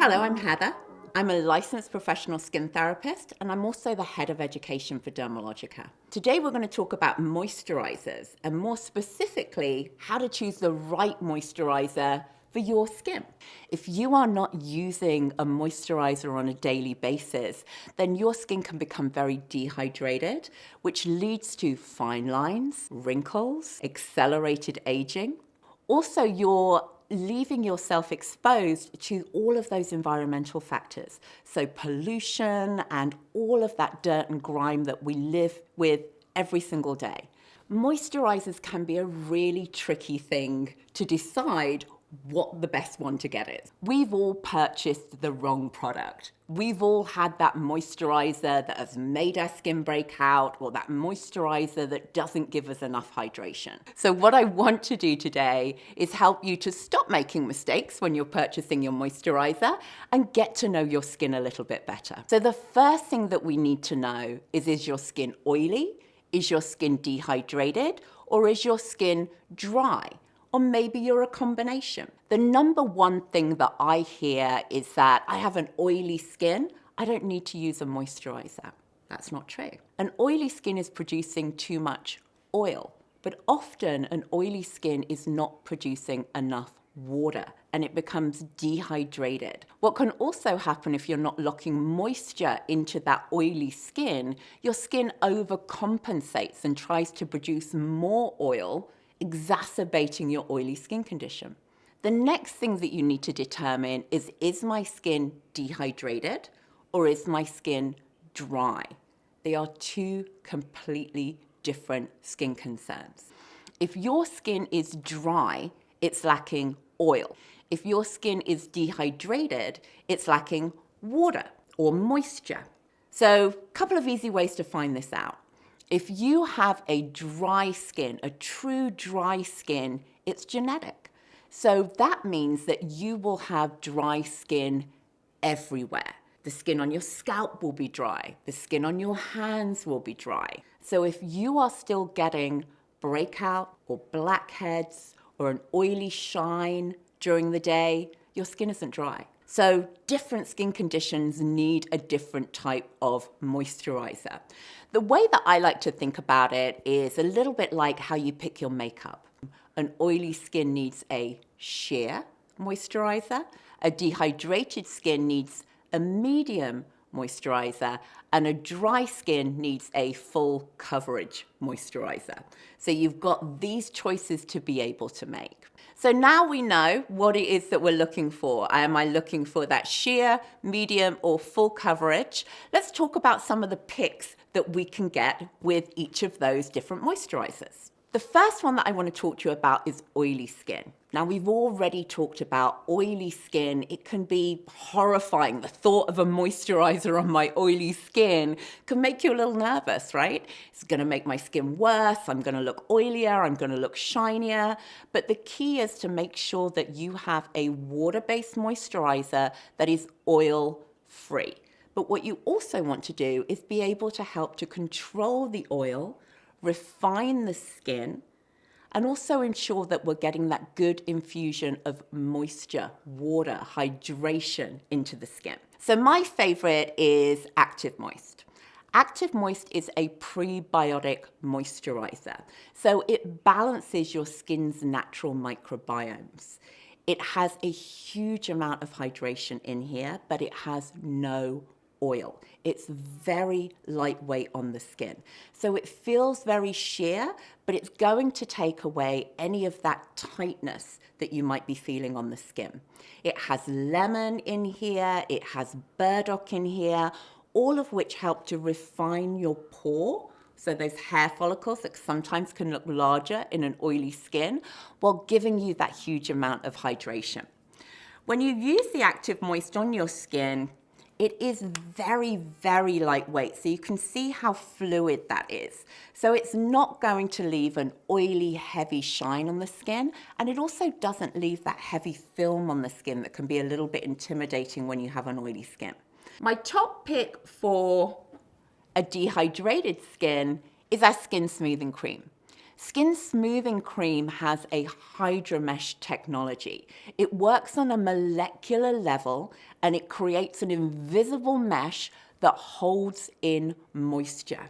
Hello, I'm Heather. I'm a licensed professional skin therapist, and I'm also the head of education for Dermalogica. Today, we're going to talk about moisturizers, and more specifically, how to choose the right moisturizer for your skin. If you are not using a moisturizer on a daily basis, then your skin can become very dehydrated, which leads to fine lines, wrinkles, accelerated aging. Also, you're leaving yourself exposed to all of those environmental factors. So pollution and all of that dirt and grime that we live with every single day. Moisturizers can be a really tricky thing to decide what the best one to get is. We've all purchased the wrong product. We've all had that moisturizer that has made our skin break out, or that moisturizer that doesn't give us enough hydration. So what I want to do today is help you to stop making mistakes when you're purchasing your moisturizer and get to know your skin a little bit better. So the first thing that we need to know is your skin oily? Is your skin dehydrated? Or is your skin dry? Or maybe you're a combination. The number one thing that I hear is that I have an oily skin, I don't need to use a moisturizer. That's not true. An oily skin is producing too much oil, but often an oily skin is not producing enough water and it becomes dehydrated. What can also happen if you're not locking moisture into that oily skin, your skin overcompensates and tries to produce more oil, exacerbating your oily skin condition. The next thing that you need to determine is my skin dehydrated or is my skin dry? They are two completely different skin concerns. If your skin is dry, it's lacking oil. If your skin is dehydrated, it's lacking water or moisture. So, a couple of easy ways to find this out. If you have a dry skin, a true dry skin, it's genetic. So that means that you will have dry skin everywhere. The skin on your scalp will be dry. The skin on your hands will be dry. So if you are still getting breakout or blackheads or an oily shine during the day, your skin isn't dry. So different skin conditions need a different type of moisturizer. The way that I like to think about it is a little bit like how you pick your makeup. An oily skin needs a sheer moisturizer. A dehydrated skin needs a medium moisturizer, and a dry skin needs a full coverage moisturizer. So you've got these choices to be able to make. So now we know what it is that we're looking for. Am I looking for that sheer, medium, or full coverage? Let's talk about some of the picks that we can get with each of those different moisturizers. The first one that I want to talk to you about is oily skin. Now, we've already talked about oily skin. It can be horrifying. The thought of a moisturizer on my oily skin can make you a little nervous, right? It's going to make my skin worse. I'm going to look oilier. I'm going to look shinier. But the key is to make sure that you have a water-based moisturizer that is oil-free. But what you also want to do is be able to help to control the oil, refine the skin, and also ensure that we're getting that good infusion of moisture, water, hydration into the skin. So my favorite is Active Moist. Active Moist is a prebiotic moisturizer. So it balances your skin's natural microbiomes. It has a huge amount of hydration in here, but it has no oil. It's very lightweight on the skin. So it feels very sheer, but it's going to take away any of that tightness that you might be feeling on the skin. It has lemon in here, it has burdock in here, all of which help to refine your pore. So those hair follicles that sometimes can look larger in an oily skin, while giving you that huge amount of hydration. When you use the Active Moist on your skin, it is very, very lightweight, so you can see how fluid that is. So it's not going to leave an oily, heavy shine on the skin, and it also doesn't leave that heavy film on the skin that can be a little bit intimidating when you have an oily skin. My top pick for a dehydrated skin is our Skin Smoothing Cream. Skin smoothing cream has a hydromesh technology. It works on a molecular level and it creates an invisible mesh that holds in moisture.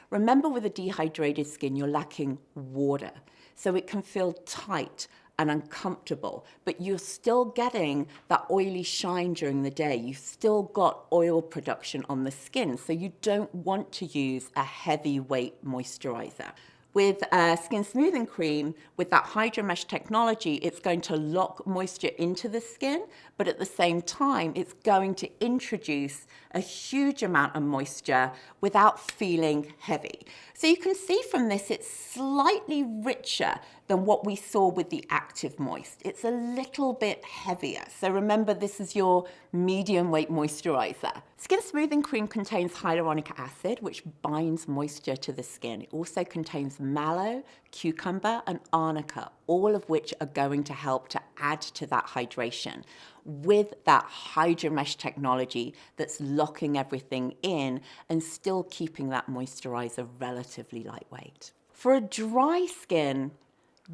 Remember, with a dehydrated skin, you're lacking water, so it can feel tight and uncomfortable, but you're still getting that oily shine during the day. You've still got oil production on the skin, so you don't want to use a heavyweight moisturizer. With skin smoothing cream, with that hydromesh technology, it's going to lock moisture into the skin, but at the same time, it's going to introduce a huge amount of moisture without feeling heavy. So you can see from this, it's slightly richer than what we saw with the Active Moist. It's a little bit heavier. So remember, this is your medium weight moisturizer. Skin smoothing cream contains hyaluronic acid, which binds moisture to the skin. It also contains mallow, cucumber, and arnica, all of which are going to help to add to that hydration with that hydromesh technology that's locking everything in and still keeping that moisturizer relatively lightweight. For a dry skin,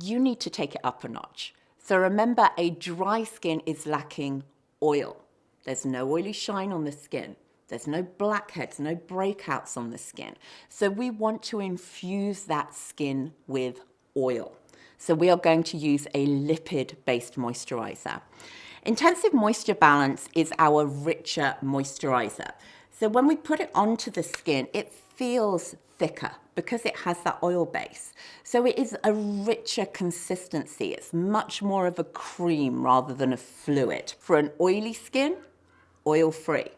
you need to take it up a notch. So remember, a dry skin is lacking oil. There's no oily shine on the skin. There's no blackheads, no breakouts on the skin. So we want to infuse that skin with oil. So we are going to use a lipid-based moisturizer. Intensive Moisture Balance is our richer moisturizer. So when we put it onto the skin, it feels thicker because it has that oil base. So it is a richer consistency. It's much more of a cream rather than a fluid. For an oily skin, oil-free.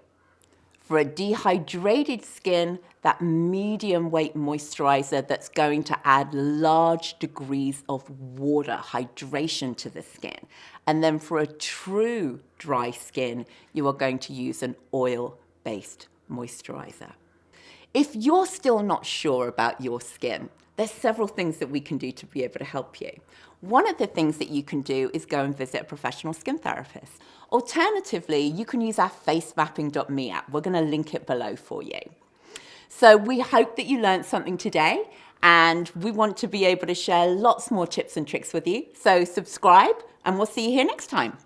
For a dehydrated skin, that medium weight moisturizer that's going to add large degrees of water, hydration to the skin. And then for a true dry skin, you are going to use an oil-based moisturizer. If you're still not sure about your skin, there's several things that we can do to be able to help you. One of the things that you can do is go and visit a professional skin therapist. Alternatively, you can use our facemapping.me app. We're going to link it below for you. So we hope that you learned something today, and we want to be able to share lots more tips and tricks with you. So subscribe, and we'll see you here next time.